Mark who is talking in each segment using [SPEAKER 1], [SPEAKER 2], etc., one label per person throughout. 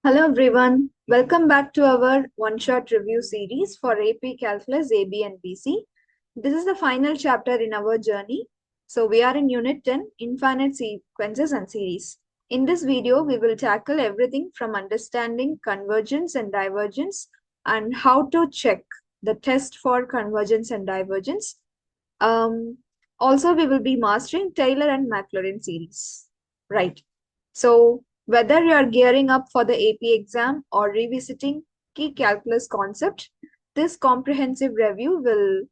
[SPEAKER 1] Hello everyone, welcome back to our one-shot review series for AP Calculus AB and BC. This is the final chapter in our journey. So we are in Unit 10, Infinite Sequences and Series. In this video, we will tackle everything from understanding convergence and divergence and how to check the test for convergence and divergence. Um, Also, we will be mastering Taylor and Maclaurin series. Right. So whether you are gearing up for the AP exam or revisiting key calculus concept, this comprehensive review will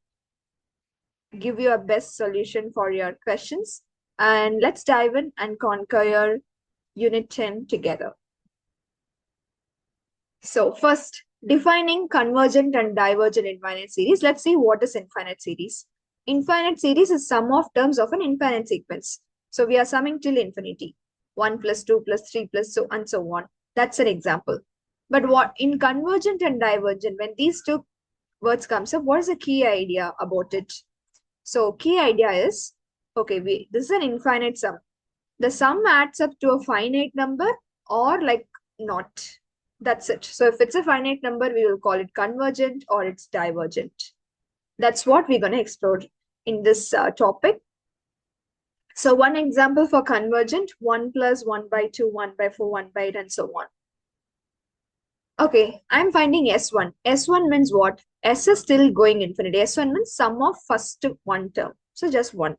[SPEAKER 1] give you a best solution for your questions. And let's dive in and conquer your Unit 10 together. So first, defining convergent and divergent infinite series. Let's see what is infinite series. Infinite series is sum of terms of an infinite sequence. So we are summing till infinity. 1 plus 2 plus 3 plus so and so on. That's an example. But what in convergent and divergent, when these two words comes up, what is the key idea about it? So key idea is, okay, this is an infinite sum. The sum adds up to a finite number or like not. That's it. So if it's a finite number, we will call it convergent or it's divergent. That's what we're going to explore in this topic. So one example for convergent, 1 plus 1 by 2, 1 by 4, 1 by 8, and so on. Okay, I'm finding S1. S1 means what? S is still going infinity. S1 means sum of first one term. So just one.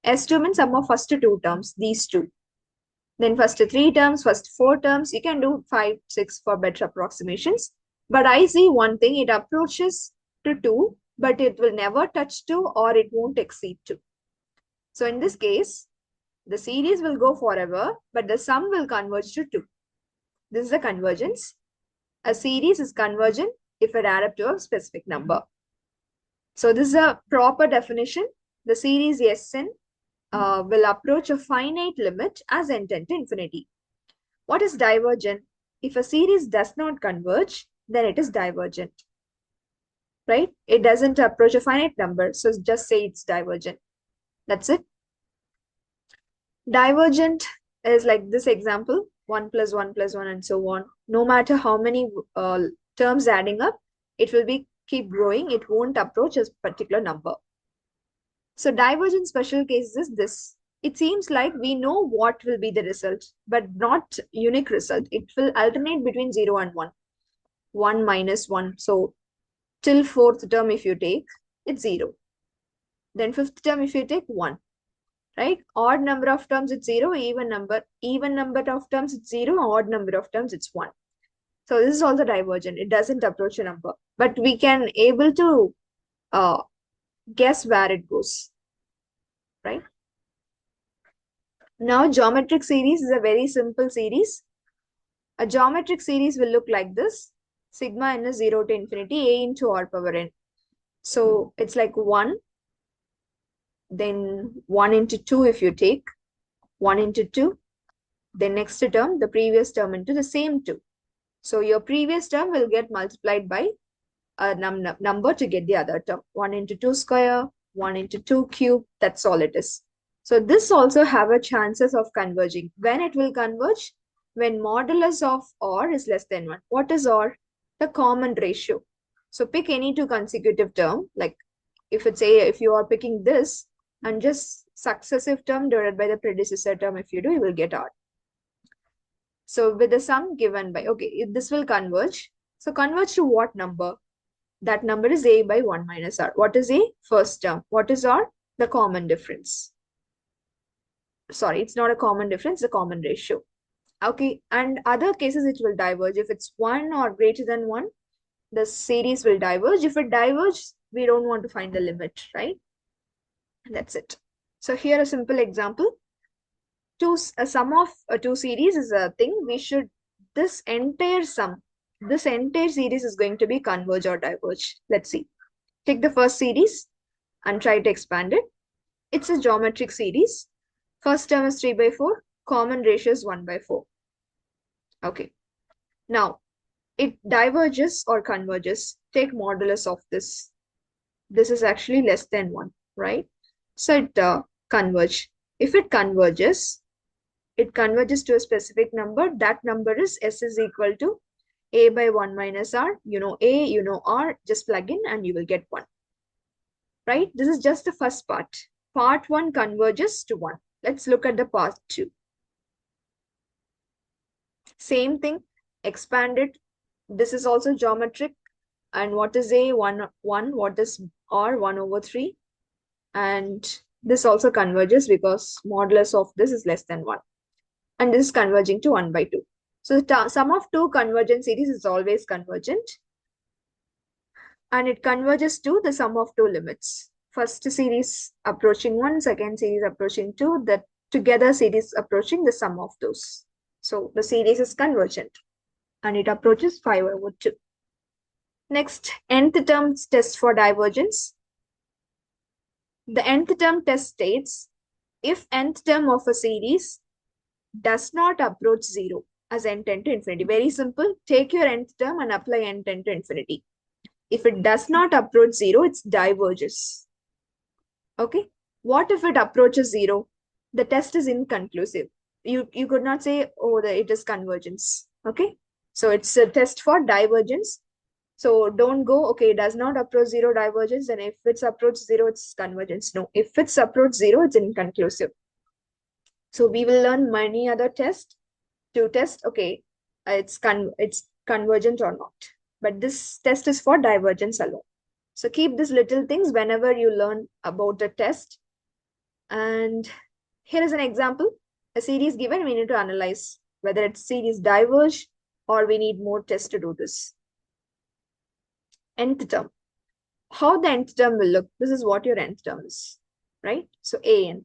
[SPEAKER 1] S2 means sum of first two terms, these two. Then first three terms, first four terms, you can do 5, 6 for better approximations. But I see one thing, it approaches to 2, but it will never touch 2 or it won't exceed 2. So in this case, the series will go forever, but the sum will converge to 2. This is the convergence. A series is convergent if it adds up to a specific number. So this is a proper definition. The series Sn will approach a finite limit as n tend to infinity. What is divergent? If a series does not converge, then it is divergent, right? It doesn't approach a finite number, so just say it's divergent. That's it. Divergent is like this example, 1 plus 1 plus 1 and so on. No matter how many terms adding up, it will be keep growing. It won't approach a particular number. So divergent special case is this. It seems like we know what will be the result, but not unique result. It will alternate between 0 and 1. 1 minus 1. So till fourth term, if you take, it's 0. Then fifth term, if you take 1, right? Odd number of terms, it's 0. Even number of terms, it's 0. Odd number of terms, it's 1. So this is also divergent. It doesn't approach a number, but we can able to guess where it goes, right? Now, geometric series is a very simple series. A geometric series will look like this. Sigma n is 0 to infinity, a into r power n. So it's like 1, then 1 into 2 if you take, 1 into 2, then next term, the previous term into the same 2. So your previous term will get multiplied by a number to get the other term. 1 into 2 square, 1 into 2 cube, that's all it is. So this also have a chances of converging. When it will converge? When modulus of r is less than 1. What is r? The common ratio. So pick any two consecutive term, like if you are picking this and just successive term divided by the predecessor term, if you do, you will get r. So with the sum given by, okay, this will converge. So converge to what number? That number is a by 1 minus r. What is a? First term. What is r? The common difference. Sorry, it's not a common difference, it's a common ratio. Okay, and other cases it will diverge. If it's 1 or greater than 1, the series will diverge. If it diverges, we don't want to find the limit, right? That's it. So here a simple example. A sum of two series is a thing. This entire series is going to be converge or diverge. Let's see. Take the first series and try to expand it. It's a geometric series. First term is 3 by 4. Common ratio is 1 by 4. Okay. Now, it diverges or converges. Take modulus of this. This is actually less than 1, right? So it converge. If it converges, it converges to a specific number. That number is S is equal to A by 1 minus R. You know A, you know R, just plug in and you will get 1. Right? This is just the first part. Part 1 converges to 1. Let's look at the part 2. Same thing, expand it. This is also geometric. And what is A? 1, 1. What is R? 1 over 3. And this also converges because modulus of this is less than 1. And this is converging to 1 by 2. So the sum of two convergent series is always convergent. And it converges to the sum of two limits. First series approaching 1, second series approaching 2, the together series approaching the sum of those. So the series is convergent and it approaches 5 over 2. Next, nth term test for divergence. The nth term test states if nth term of a series does not approach 0 as n tend to infinity. Very simple. Take your nth term and apply n tend to infinity. If it does not approach 0, it diverges. Okay. What if it approaches 0? The test is inconclusive. You could not say, oh, it is convergence. Okay. So it's a test for divergence. So don't go, okay, it does not approach 0, divergence. And if it's approach 0, it's convergence. No, if it's approach 0, it's inconclusive. So we will learn many other tests to test, okay, it's convergent or not. But this test is for divergence alone. So keep these little things whenever you learn about the test. And here is an example. A series given, we need to analyze whether its series diverge or we need more tests to do this. Nth term. How the nth term will look. This is what your nth term is, right? So an.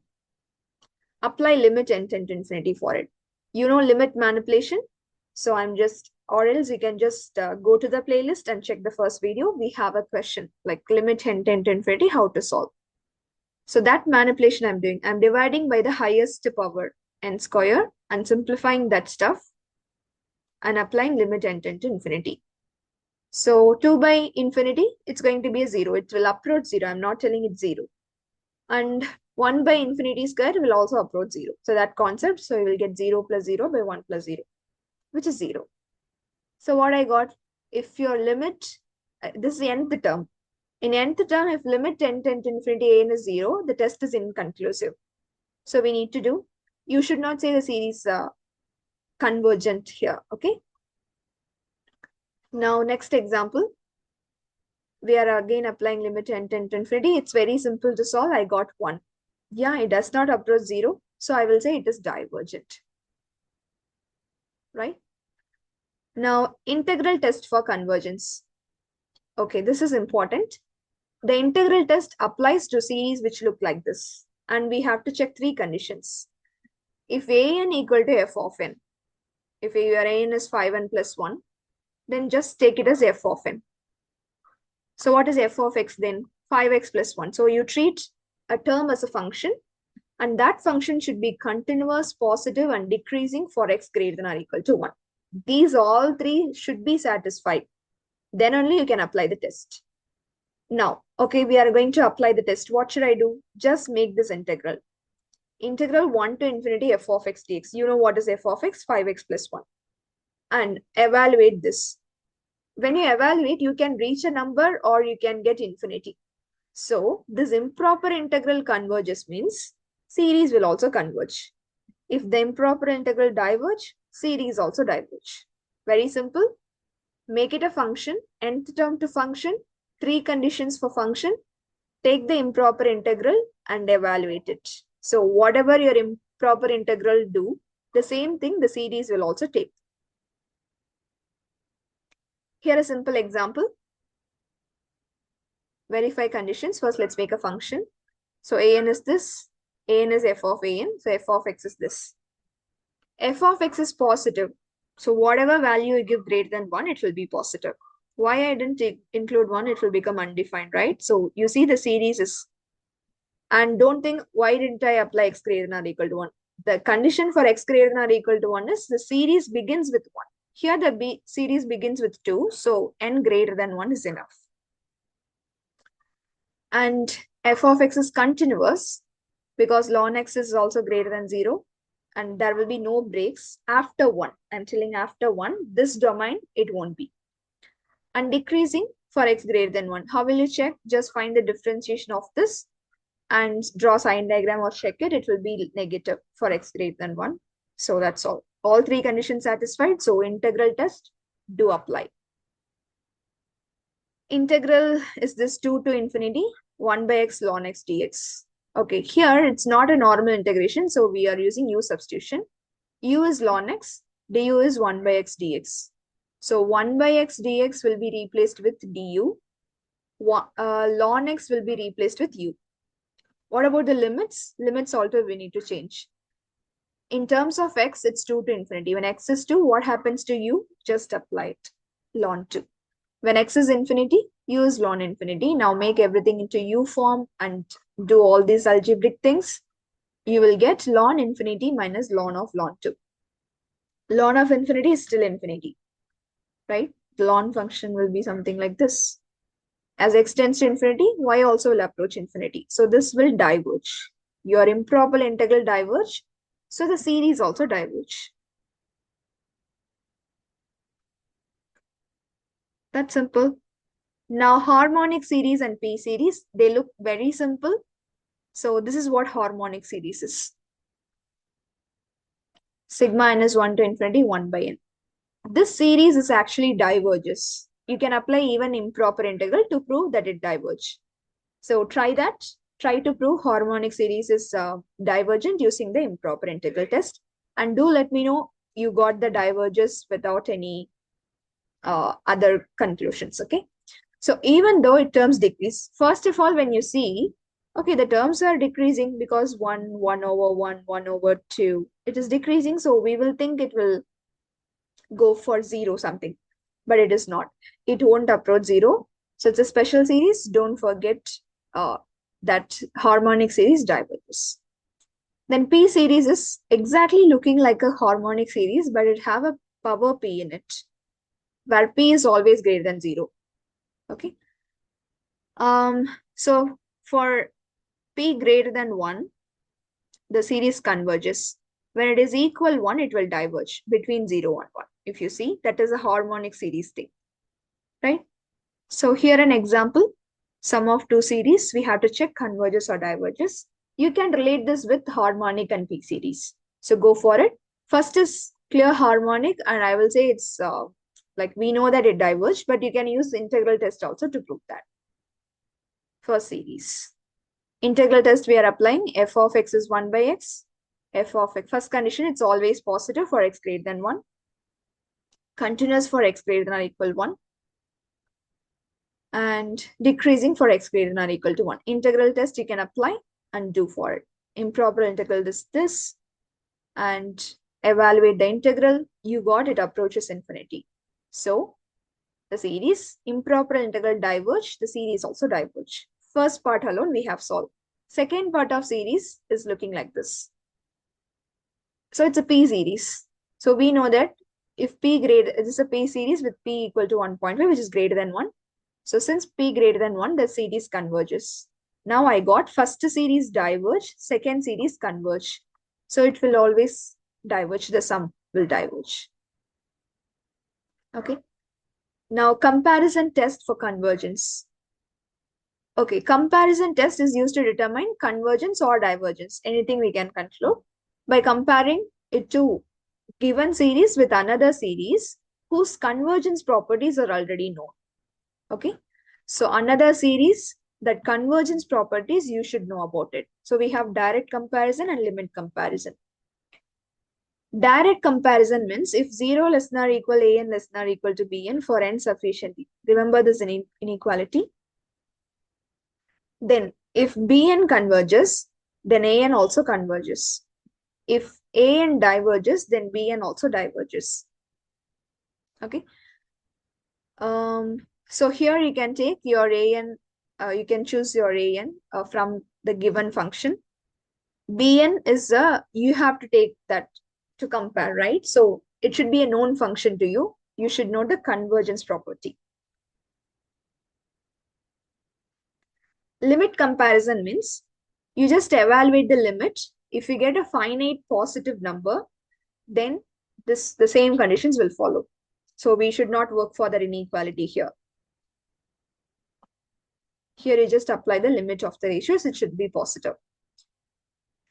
[SPEAKER 1] Apply limit n tend to infinity for it. You know limit manipulation. So I'm just, or else you can just go to the playlist and check the first video. We have a question like limit n tend to infinity, how to solve. So that manipulation I'm doing, I'm dividing by the highest power n square and simplifying that stuff and applying limit n tend to infinity. So 2 by infinity, it's going to be a 0. It will approach 0. I'm not telling it 0. And 1 by infinity square will also approach 0. So that concept, so you will get 0 plus 0 by 1 plus 0, which is 0. So what I got, if your limit, this is the nth term. In nth term, if limit n tend to infinity an is 0, the test is inconclusive. So we need to do, you should not say the series convergent here, okay? Now, next example. We are again applying limit n tend to infinity. It's very simple to solve. I got 1. Yeah, it does not approach 0. So I will say it is divergent. Right? Now, integral test for convergence. Okay, this is important. The integral test applies to series which look like this. And we have to check 3 conditions. If an equal to f of n, if your an is 5n plus 1, then just take it as f of n. So what is f of x then? 5x plus 1. So you treat a term as a function, and that function should be continuous, positive, and decreasing for x greater than or equal to 1. These all 3 should be satisfied. Then only you can apply the test. Now, okay, we are going to apply the test. What should I do? Just make this integral. Integral 1 to infinity f of x dx. You know what is f of x? 5x plus 1. And evaluate this. When you evaluate, you can reach a number or you can get infinity. So this improper integral converges means series will also converge. If the improper integral diverge, series also diverge. Very simple. Make it a function, nth term to function, 3 conditions for function, take the improper integral and evaluate it. So whatever your improper integral do, the same thing the series will also take. Here a simple example. Verify conditions. First, let's make a function. So an is this. An is f of an. So f of x is this. F of x is positive. So whatever value you give greater than 1, it will be positive. Why I didn't include 1, it will become undefined, right? So you see the series is, and don't think, why didn't I apply x greater than or equal to 1? The condition for x greater than or equal to 1 is the series begins with 1. Here the series begins with 2, so n greater than 1 is enough. And f of x is continuous because ln x is also greater than 0. and there will be no breaks after 1. I'm telling after 1, this domain, it won't be. And decreasing for x greater than 1. How will you check? Just find the differentiation of this and draw sign diagram or check it. It will be negative for x greater than 1. So that's all. All three conditions satisfied. So integral test, do apply. Integral is this 2 to infinity, 1 by x ln x dx. Okay, here it's not a normal integration, so we are using u substitution. U is ln x, du is 1 by x dx. So 1 by x dx will be replaced with du. Ln x will be replaced with u. What about the limits? Limits also we need to change. In terms of x, it's 2 to infinity. When x is 2, what happens to u? Just apply it. Ln 2. When x is infinity, u is ln infinity. Now make everything into u form and do all these algebraic things. You will get ln infinity minus ln of ln 2. Ln of infinity is still infinity, right? The ln function will be something like this. As x tends to infinity, y also will approach infinity. So this will diverge. Your improper integral diverge. So the series also diverge. That's simple. Now harmonic series and p series, they look very simple. So this is what harmonic series is. Sigma n is 1 to infinity 1 by n. This series is actually diverges. You can apply even improper integral to prove that it diverges. So try that. Try to prove harmonic series is divergent using the improper integral test. And do let me know you got the diverges without any other conclusions, okay? So even though it terms decrease, first of all, when you see, okay, the terms are decreasing because 1 over 1, 1 over 2, it is decreasing. So we will think it will go for 0 something, but it is not. It won't approach 0. So it's a special series. Don't forget that harmonic series diverges. Then P series is exactly looking like a harmonic series, but it have a power P in it, where P is always greater than 0. Okay. So for P greater than 1, the series converges. When it is equal 1, it will diverge between 0 and 1. If you see, that is a harmonic series thing, right? So here an example, sum of two series, we have to check converges or diverges. You can relate this with harmonic and P series. So go for it. First is clear harmonic, and I will say it's like we know that it diverged, but you can use the integral test also to prove that. First series. Integral test we are applying, f of x is 1 by x. F of x, first condition, it's always positive for x greater than 1. Continuous for x greater than or equal 1. And decreasing for x greater than or equal to 1. Integral test you can apply and do for it. Improper integral is this. And evaluate the integral. You got it approaches infinity. So the series, improper integral diverge, the series also diverge. First part alone we have solved. Second part of series is looking like this. So it's a P series. So we know that if P greater, this is a P series with P equal to 1.5, which is greater than 1. So since P greater than 1, the series converges. Now I got first series diverge, second series converge. So it will always diverge, the sum will diverge. Okay. Now comparison test for convergence. Okay, comparison test is used to determine convergence or divergence. Anything we can conclude by comparing it to given series with another series whose convergence properties are already known. Okay. So another series, that convergence properties, you should know about it. So we have direct comparison and limit comparison. Direct comparison means if 0 less than or equal a n less than or equal to b n for n sufficiently. Remember this inequality. Then if bn converges, then an also converges. If an diverges, then bn also diverges. Okay. So here you can take your an, you can choose your an from the given function. Bn is you have to take that to compare, right? So it should be a known function to you. You should know the convergence property. Limit comparison means you just evaluate the limit. if we get a finite positive number, then the same conditions will follow. So we should not work for that inequality here. Here you just apply the limit of the ratios, it should be positive.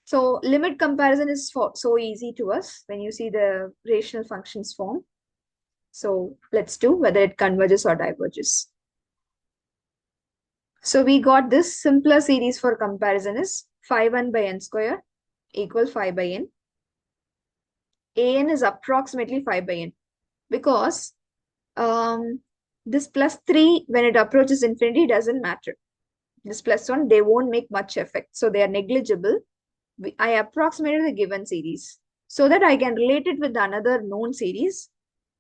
[SPEAKER 1] So limit comparison is so easy to us when you see the rational functions form. So let's do whether it converges or diverges. So we got this simpler series for comparison is phi 1 by n square equal phi by n. An is approximately phi by n because this plus 3 when it approaches infinity doesn't matter. This plus 1, they won't make much effect. So they are negligible. I approximated the given series so that I can relate it with another known series,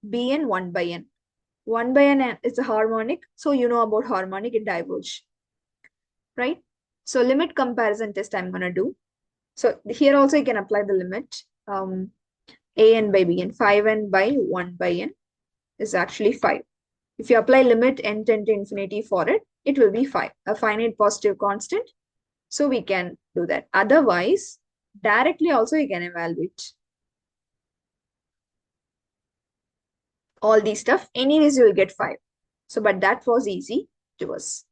[SPEAKER 1] Bn 1 by n. 1 by n is a harmonic. So you know about harmonic, it diverge. Right? So limit comparison test I'm going to do. So here also you can apply the limit. An by bn, 5n by 1 by n is actually 5. If you apply limit n tend to infinity for it, it will be 5, a finite positive constant. So we can do that. Otherwise, directly also you can evaluate all these stuff. Anyways, you will get 5. So, but that was easy to us.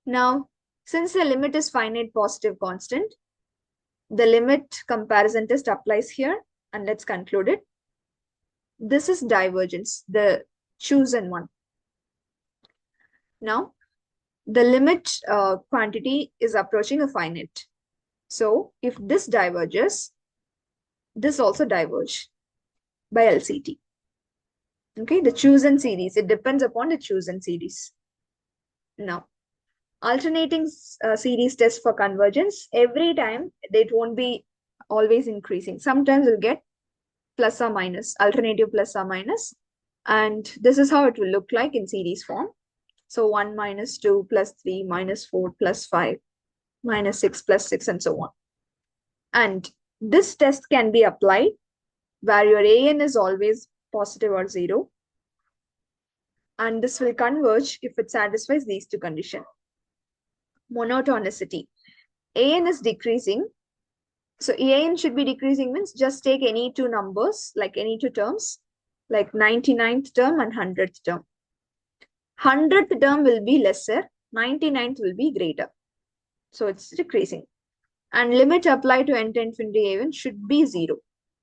[SPEAKER 1] Now, since the limit is finite positive constant, the limit comparison test applies here, and let's conclude it. This is divergence, the chosen one. Now, the limit quantity is approaching a finite. So, if this diverges, this also diverge by LCT. Okay, the chosen series, it depends upon the chosen series. Now, alternating series test for convergence, every time it won't be always increasing. Sometimes you'll get plus or minus, alternative plus or minus. And this is how it will look like in series form. So 1 minus 2 plus 3 minus 4 plus 5 minus 6 plus 6 and so on. And this test can be applied where your an is always positive or 0. And this will converge if it satisfies these two conditions. Monotonicity. An is decreasing. So an should be decreasing means just take any two numbers, like any two terms, like 99th term and 100th term. 100th term will be lesser, 99th will be greater. So it's decreasing. And limit applied to n to infinity even should be 0.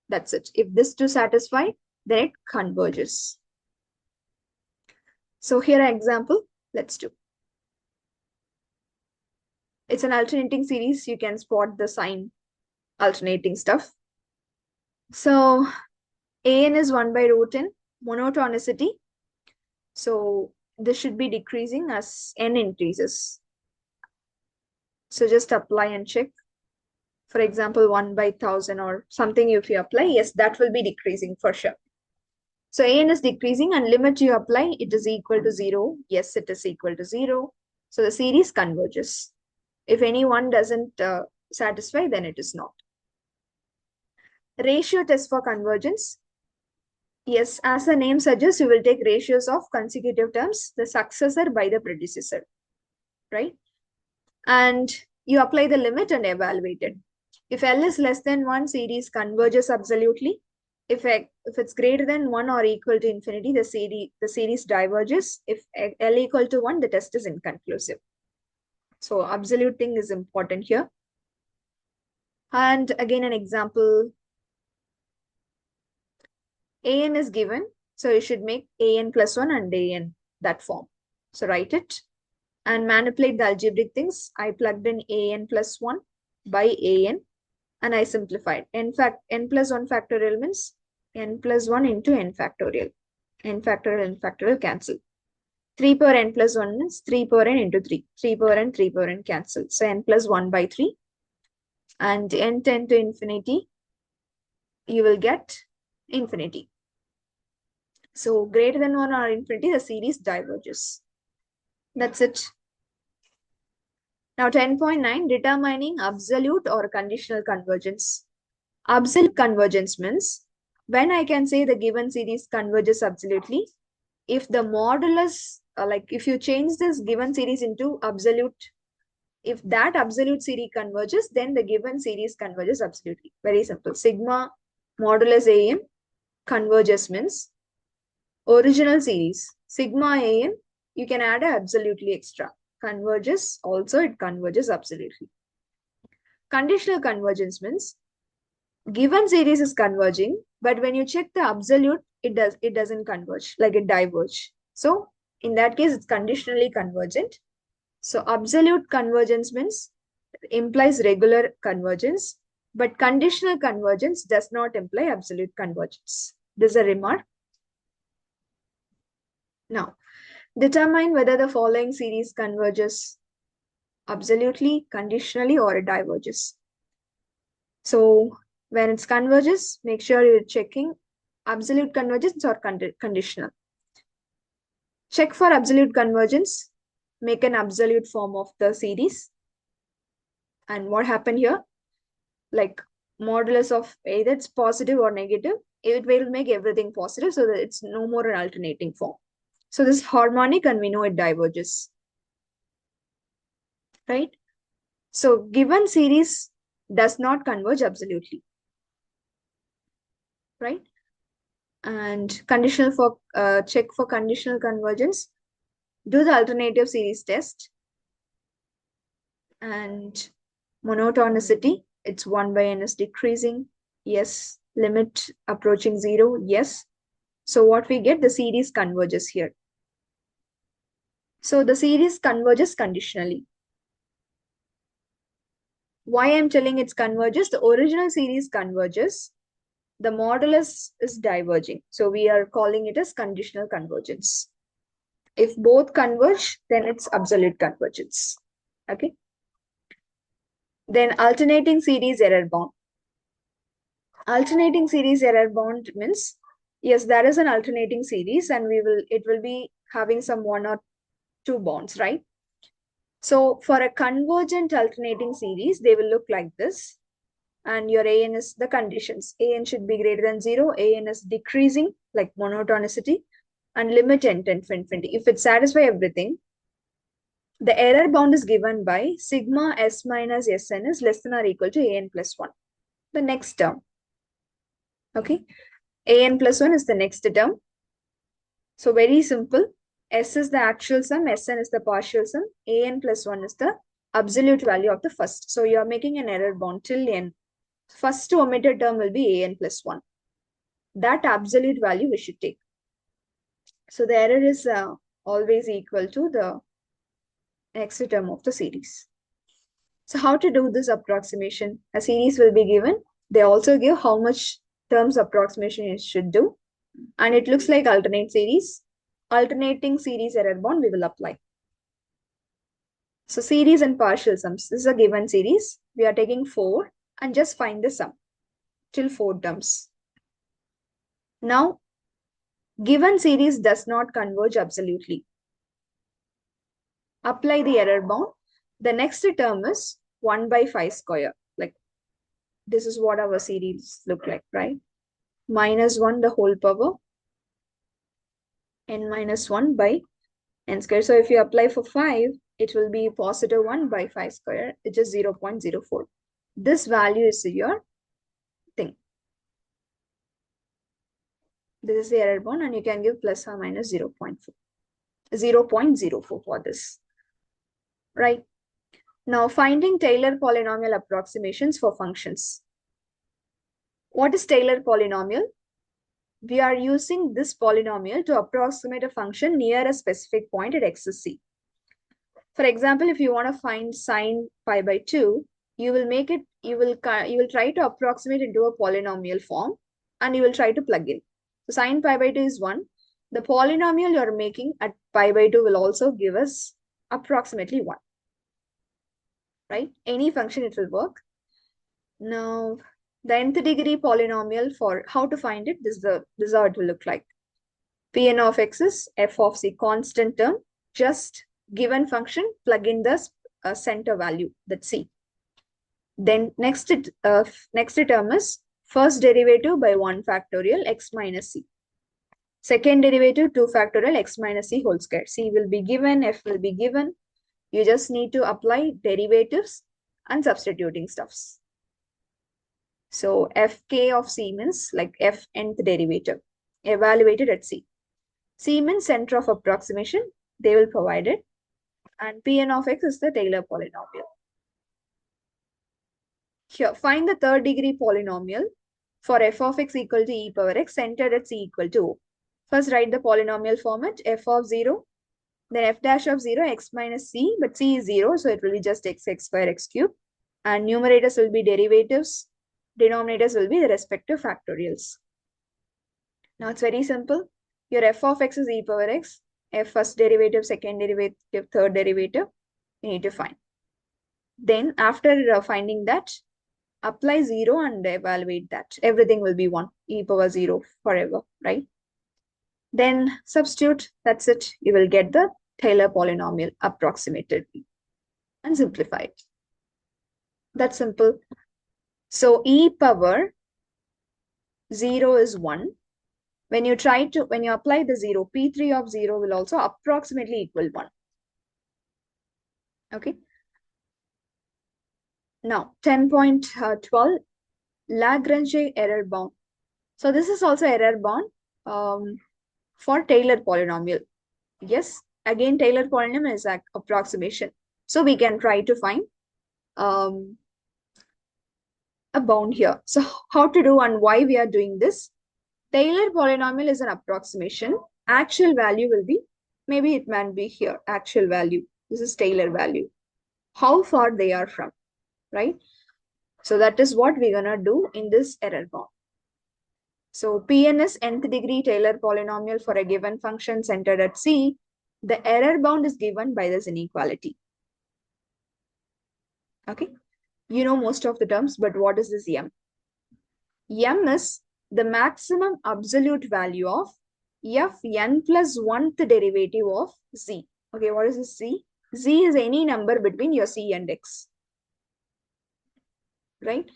[SPEAKER 1] That's it. If this two satisfy, then it converges. So here an example, let's do. It's an alternating series. You can spot the sign alternating stuff. So an is 1 by root n, monotonicity. So this should be decreasing as n increases. So just apply and check. For example, 1 by 1000 or something if you apply, yes, that will be decreasing for sure. So an is decreasing and limit you apply, it is equal to 0. Yes, it is equal to 0. So the series converges. If any one doesn't satisfy, then it is not. Ratio test for convergence. Yes, as the name suggests, you will take ratios of consecutive terms, the successor by the predecessor, right? And you apply the limit and evaluate it. If L is less than 1, series converges absolutely. If it's greater than 1 or equal to infinity, the series diverges. If L equal to 1, the test is inconclusive. So absolute thing is important here. And again, an example. An is given. So you should make an plus 1 and an that form. So write it and manipulate the algebraic things. I plugged in an plus 1 by an and I simplified. In fact, n plus 1 factorial means n plus 1 into n factorial. N factorial cancel. 3 power n plus 1 means 3 power n into 3. 3 power n cancel. So n plus 1 by 3. And n tend to infinity, you will get infinity. So greater than 1 or infinity, the series diverges. That's it. Now 10.9, determining absolute or conditional convergence. Absolute convergence means when I can say the given series converges absolutely, if the modulus, like if you change this given series into absolute If that absolute series converges, then the given series converges absolutely. Very simple. Sigma modulus an converges means original series. Sigma an, you can add a absolutely extra. Converges, also it converges absolutely. Conditional convergence means given series is converging, but when you check the absolute, it doesn't converge, like it diverge. So in that case, it's conditionally convergent. So absolute convergence means implies regular convergence, but conditional convergence does not imply absolute convergence. This is a remark. Now, determine whether the following series converges absolutely, conditionally, or it diverges. So when it converges, make sure you're checking absolute convergence or conditional. Check for absolute convergence, make an absolute form of the series. And what happened here? Like modulus of either it's positive or negative, it will make everything positive so that it's no more an alternating form. So this is harmonic and we know it diverges, right? So given series does not converge absolutely, right? And conditional for check for conditional convergence, do the alternative series test. And monotonicity, it's 1 by n is decreasing. Yes. Limit approaching 0. Yes. So what we get, the series converges here. So the series converges conditionally. Why I'm telling it's converges, the original series converges, the modulus is diverging. So we are calling it as conditional convergence. If both converge, then it's absolute convergence. Okay. Then alternating series error bound. Alternating series error bound means, yes, there is an alternating series and it will be having some 1 or 2 bonds, right? So for a convergent alternating series, they will look like this. And your an is the conditions. An should be greater than 0. An is decreasing, like monotonicity, and limit n tends to infinity. If it satisfies everything, the error bound is given by sigma s minus sn is less than or equal to an plus 1. The next term. Okay. An plus 1 is the next term. So very simple. S is the actual sum, Sn is the partial sum, An plus 1 is the absolute value of the first. So you are making an error bound till n. First omitted term will be An plus 1. That absolute value we should take. So the error is always equal to the next term of the series. So how to do this approximation? A series will be given. They also give how much terms approximation you should do. And it looks like alternate series. Alternating series error bound we will apply. So series and partial sums. This is a given series. We are taking 4 and just find the sum till 4 terms. Now, given series does not converge absolutely. Apply the error bound. The next term is 1 by 5 square. Like this is what our series look like, right? Minus 1 the whole power n minus 1 by n square. So if you apply for 5, it will be positive 1 by 5 square, which is 0.04. This value is your thing. This is the error bound and you can give plus or minus 0.4. 0.04 for this. Right. Now finding Taylor polynomial approximations for functions. What is Taylor polynomial? We are using this polynomial to approximate a function near a specific point at x is c. For example, if you want to find sine pi by 2, you will make it, you will try to approximate into a polynomial form and you will try to plug in. So sine pi by 2 is 1. The polynomial you are making at pi by 2 will also give us approximately 1. Right? Any function it will work. Now, the nth degree polynomial, for how to find it, this is how it will look like. Pn of x is f of c, constant term, just given function, plug in the center value, that's c. Then next term is first derivative by 1 factorial x minus c. Second derivative 2 factorial x minus c whole square. C will be given, f will be given. You just need to apply derivatives and substituting stuffs. So fk of c means like f nth derivative evaluated at c. C means center of approximation. They will provide it. And Pn of x is the Taylor polynomial. Here, find the third degree polynomial for f of x equal to e power x centered at c equal to O. First, write the polynomial format f of 0, then f dash of 0, x minus c, but c is 0, so it will be just x square, x cube. And numerators will be derivatives. Denominators will be the respective factorials. Now, it's very simple. Your f of x is e power x. F first derivative, second derivative, third derivative, you need to find. Then after finding that, apply 0 and evaluate that. Everything will be 1, e power 0 forever, right? Then substitute, that's it. You will get the Taylor polynomial approximated and simplify it. That's simple. So e power 0 is 1. When you apply the 0, P3 of 0 will also approximately equal 1. Okay. Now, 10.12, Lagrange Error Bound. So this is also error bound for Taylor polynomial. Yes, again, Taylor polynomial is an approximation. So we can try to find a bound here. So how to do and why we are doing this? Taylor polynomial is an approximation. Actual value will be, maybe it might be here, actual value. This is Taylor value. How far they are from, right? So that is what we're gonna do in this error bound. So Pn is nth degree Taylor polynomial for a given function centered at C. The error bound is given by this inequality. Okay, you know most of the terms, but what is this M? M is the maximum absolute value of Fn plus 1th derivative of Z. Okay, what is this Z? Z is any number between your C and X, right?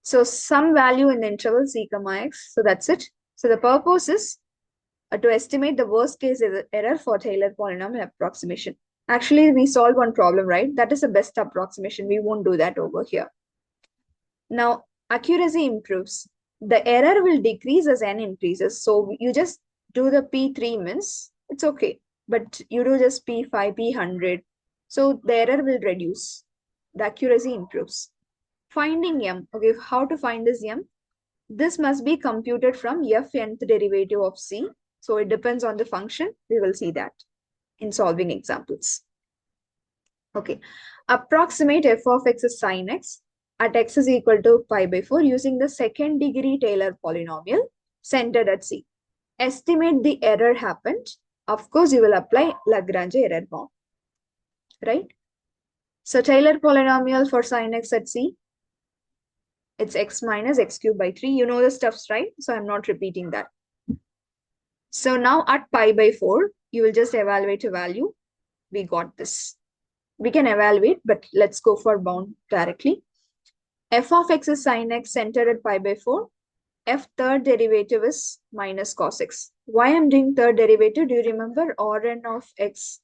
[SPEAKER 1] So some value in the interval C comma X. So that's it. So the purpose is to estimate the worst case error for Taylor polynomial approximation. Actually, we solved one problem, right? That is the best approximation. We won't do that over here. Now, accuracy improves. The error will decrease as n increases. So you just do the P3 means it's okay. But you do just P5, P100. So the error will reduce. The accuracy improves. Finding M. Okay, how to find this M? This must be computed from f nth derivative of C. So it depends on the function. We will see that in solving examples. Okay. Approximate f of x is sin x at x is equal to pi by 4 using the second degree Taylor polynomial centered at C. Estimate the error happened. Of course, you will apply Lagrange error bound. Right? So Taylor polynomial for sin x at C, it's x minus x cubed by 3. You know the stuffs, right? So I'm not repeating that. So now at pi by 4, you will just evaluate a value. We got this. We can evaluate, but let's go for bound directly. F of x is sin x centered at pi by 4. F third derivative is minus cos x. Why I'm doing third derivative? Do you remember Rn of x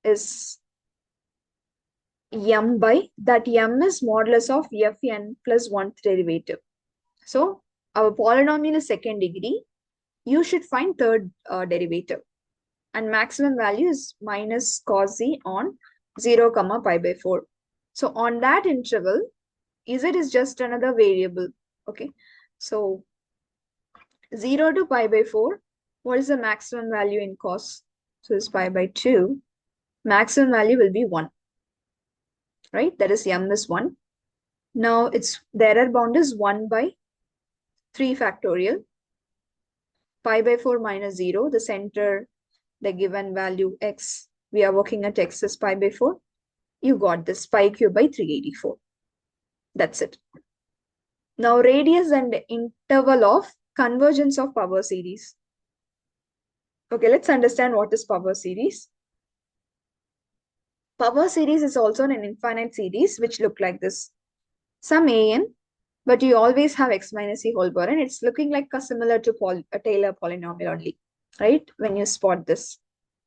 [SPEAKER 1] is m by, that m is modulus of fn plus 1th derivative. So our polynomial is second degree. You should find third derivative. And maximum value is minus cos z on 0 comma pi by 4. So on that interval, z is just another variable. Okay. So 0 to pi by 4, what is the maximum value in cos? So it's pi by 2. Maximum value will be 1. Right? That is m is 1. Now it's the error bound is 1 by 3 factorial. Pi by 4 minus 0, the center, the given value x. We are working at x is pi by 4. You got this pi cube by 384. That's it. Now radius and interval of convergence of power series. Okay, let's understand what is power series. Power series is also an infinite series which look like this. Some an, but you always have x minus c whole power, and it's looking like similar to a Taylor polynomial only, right? When you spot this.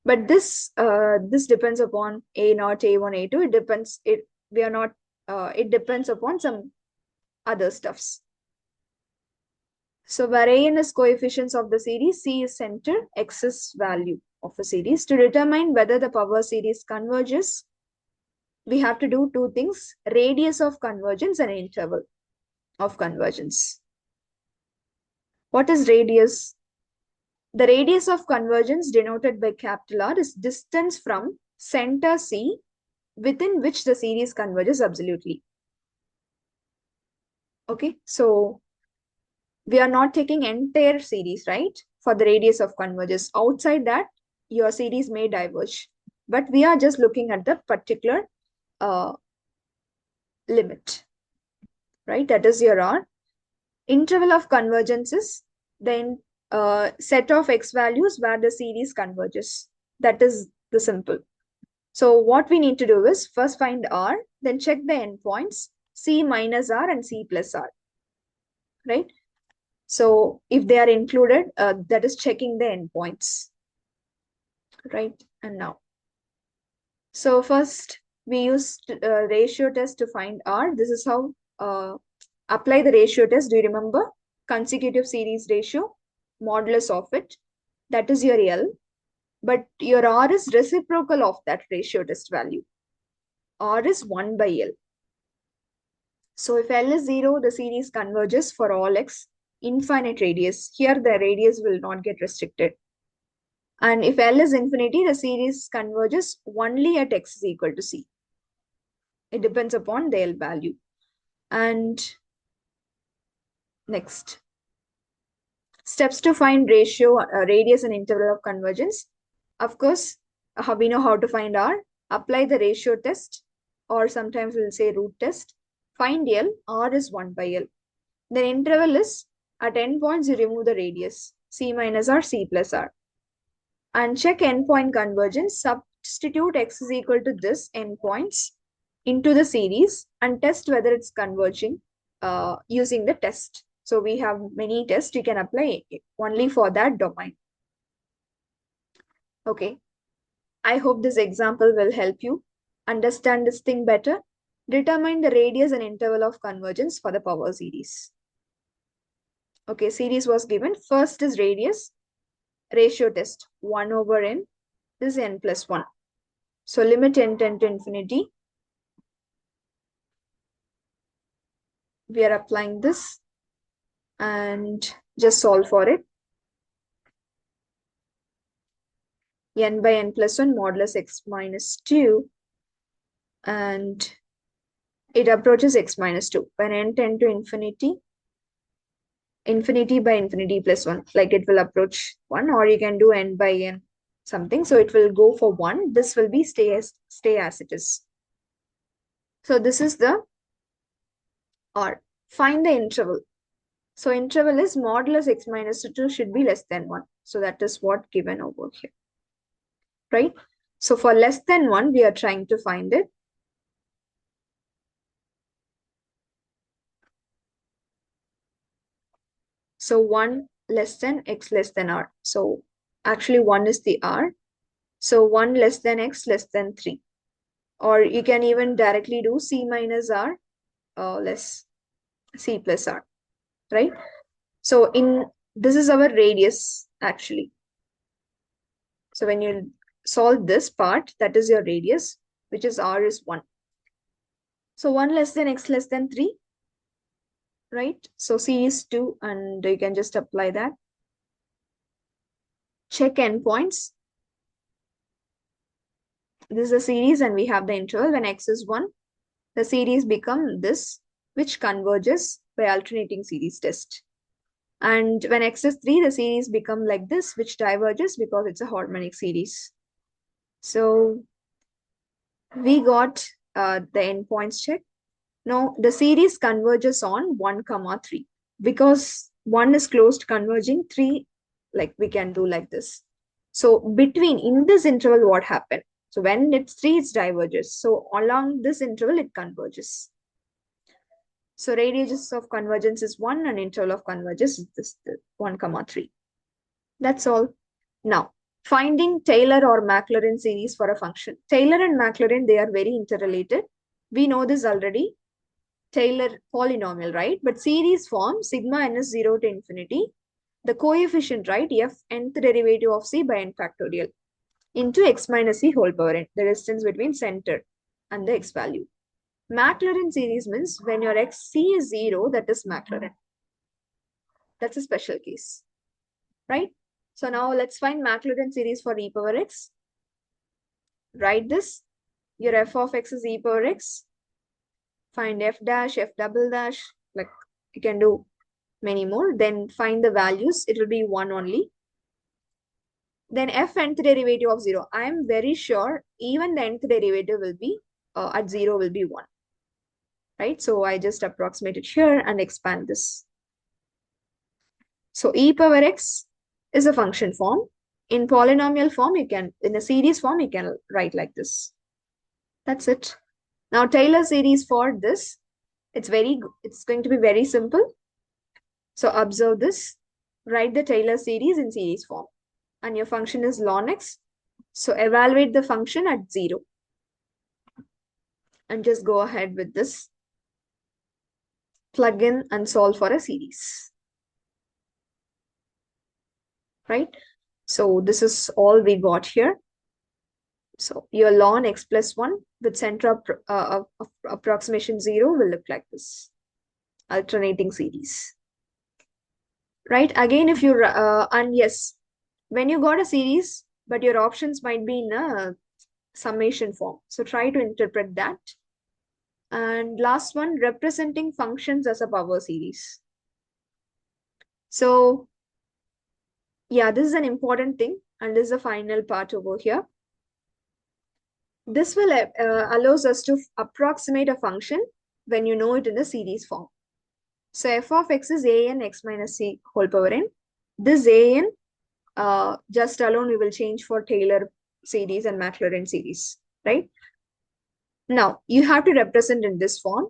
[SPEAKER 1] But this depends upon A naught, A1, A2. It depends. We are not. It depends upon some other stuffs. So where an is coefficients of the series, C is center, X is value of a series. To determine whether the power series converges, we have to do two things: radius of convergence and interval of convergence. What is radius? The radius of convergence, denoted by capital R, is distance from center C within which the series converges absolutely. Okay, so we are not taking entire series, right? For the radius of convergence. Outside that, your series may diverge. But we are just looking at the particular limit, right? That is your R. Interval of convergence is the set of x values where the series converges. That is the simple. So what we need to do is first find R, then check the endpoints, C minus R and C plus R, right? So if they are included, that is checking the endpoints, right? And now, so first we used ratio test to find R. This is how apply the ratio test. Do you remember? Consecutive series ratio, modulus of it, that is your L. But your R is reciprocal of that ratio test value. R is 1 by L. So if L is 0, the series converges for all x infinite radius. Here the radius will not get restricted. And if L is infinity, the series converges only at x is equal to C. It depends upon the L value. And next, steps to find ratio, radius and interval of convergence. Of course, we know how to find R. Apply the ratio test, or sometimes we'll say root test. Find L. R is 1 by L. The interval is at endpoints you remove the radius, C minus R, C plus R. And check endpoint convergence. Substitute x is equal to this endpoints into the series and test whether it's converging using the test. So we have many tests you can apply only for that domain. Okay. I hope this example will help you understand this thing better. Determine the radius and interval of convergence for the power series. Okay, series was given. First is radius, ratio test, 1 over n. This is n plus 1. So limit n tend to infinity. We are applying this and just solve for it. N by n plus 1 modulus x minus 2. And it approaches x minus 2. When n tend to infinity, infinity by infinity plus 1, like it will approach 1, or you can do n by n something. So it will go for 1. This will be stay as it is. So this is the R. Find the interval. So interval is modulus x minus 2 should be less than 1. So that is what given over here, right? So for less than 1, we are trying to find it. So 1 less than x less than R. So actually 1 is the R. So 1 less than x less than 3. Or you can even directly do C minus R less C plus R, right? So this is our radius actually. So when you solve this part, that is your radius, which is R is 1. So 1 less than x less than 3, right? So C is 2 and you can just apply that. Check endpoints. This is a series and we have the interval. When x is 1, the series become this, which converges by alternating series test. And when x is 3, the series become like this, which diverges because it's a harmonic series. So we got the endpoints check. Now the series converges on 1, 3. Because 1 is closed converging, 3, like we can do like this. So in this interval, what happened? So when it's 3, it diverges. So along this interval, it converges. So radius of convergence is 1 and interval of convergence is this 1, 3. That's all. Now, Finding Taylor or Maclaurin series for a function. Taylor and Maclaurin, they are very interrelated. We know this already. Taylor polynomial, right? But series form, sigma n is 0 to infinity. The coefficient, right? F nth derivative of c by n factorial into x minus c whole power n, the distance between center and the x value. Maclaurin series means when your xc is 0, that is Maclaurin. That's a special case, right? So now let's find Maclaurin series for e power x. Write this. Your f of x is e power x. Find f dash, f double dash, like you can do many more. Then find the values. It will be 1 only. Then f nth derivative of 0. I am very sure even the nth derivative will be at 0 will be 1. Right? So I just approximate it here and expand this. So e power x is a function form. In polynomial form, in a series form, you can write like this. That's it. Now Taylor series for this, it's going to be very simple. So observe this. Write the Taylor series in series form. And your function is ln x. So evaluate the function at 0. And just go ahead with this. Plug in and solve for a series. Right? So this is all we got here. So your ln x plus 1 with center of approximation 0 will look like this. Alternating series. Right? Again, if you, and yes, when you got a series, but your options might be in a summation form. So try to interpret that. And last one, representing functions as a power series. So yeah, this is an important thing. And this is the final part over here. This will allows us to approximate a function when you know it in the series form. So f of x is a n x minus c whole power n. This a n just alone we will change for Taylor series and Maclaurin series, right? Now you have to represent in this form.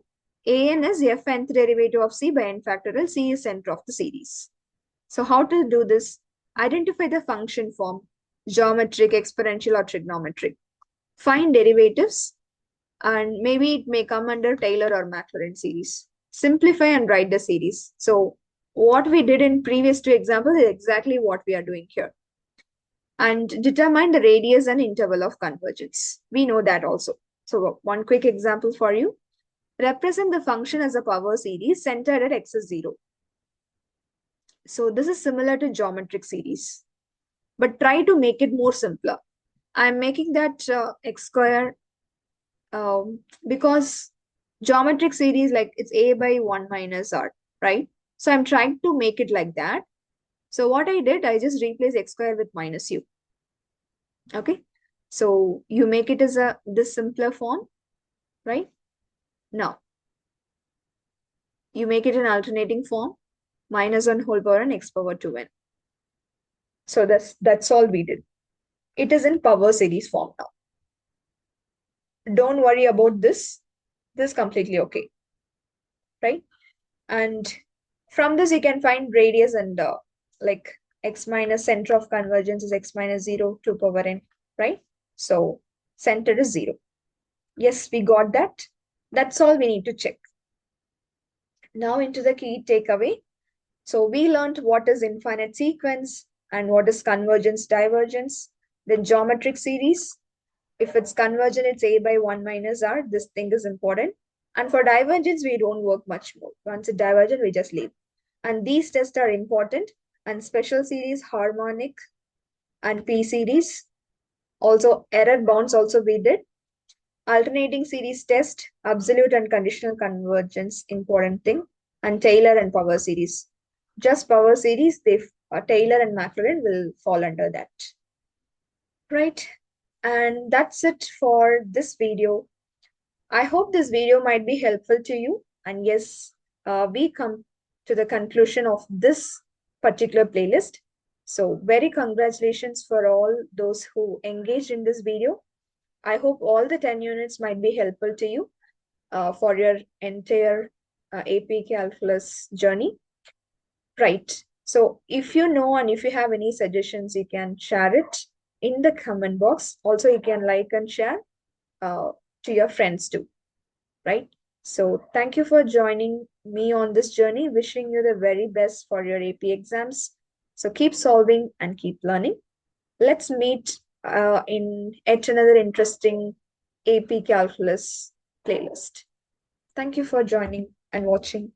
[SPEAKER 1] A n is f nth derivative of c by n factorial. C is center of the series. So how to do this? Identify the function form, geometric, exponential, or trigonometric. Find derivatives, and maybe it may come under Taylor or Maclaurin series. Simplify and write the series. So what we did in previous two examples is exactly what we are doing here. And determine the radius and interval of convergence. We know that also. So one quick example for you. Represent the function as a power series centered at x is 0. So this is similar to geometric series, but try to make it more simpler. I'm making that x square because geometric series, like it's a by 1 minus r, right? So I'm trying to make it like that. So what I did, I just replace x square with minus u. Okay. So you make it as this simpler form, right? Now, you make it an alternating form, minus 1 whole power n x power 2n. So that's all we did. It is in power series form now. Don't worry about this. This is completely okay, right? And from this, you can find radius and like x minus center of convergence is x minus 0 to power n, right? So center is 0. Yes, we got that. That's all we need to check. Now into the key takeaway. So we learned what is infinite sequence and what is convergence, divergence, then geometric series. If it's convergent, it's a by 1 minus r. This thing is important. And for divergence, we don't work much more. Once it's divergent, we just leave. And these tests are important. And special series, harmonic, and P series. Also, error bounds also we did. Alternating series test, absolute and conditional convergence, important thing. And Taylor and power series. Just power series, Taylor and Maclaurin will fall under that. Right? And that's it for this video. I hope this video might be helpful to you. And yes, we come to the conclusion of this particular playlist. So very congratulations for all those who engaged in this video. I hope all the 10 units might be helpful to you for your entire AP calculus journey. Right. So if you know and if you have any suggestions, you can share it. in the comment box. Also, you can like and share to your friends too, right? So thank you for joining me on this journey. Wishing you the very best for your AP exams. So keep solving and keep learning. Let's meet in yet another interesting AP calculus playlist. Thank you for joining and watching.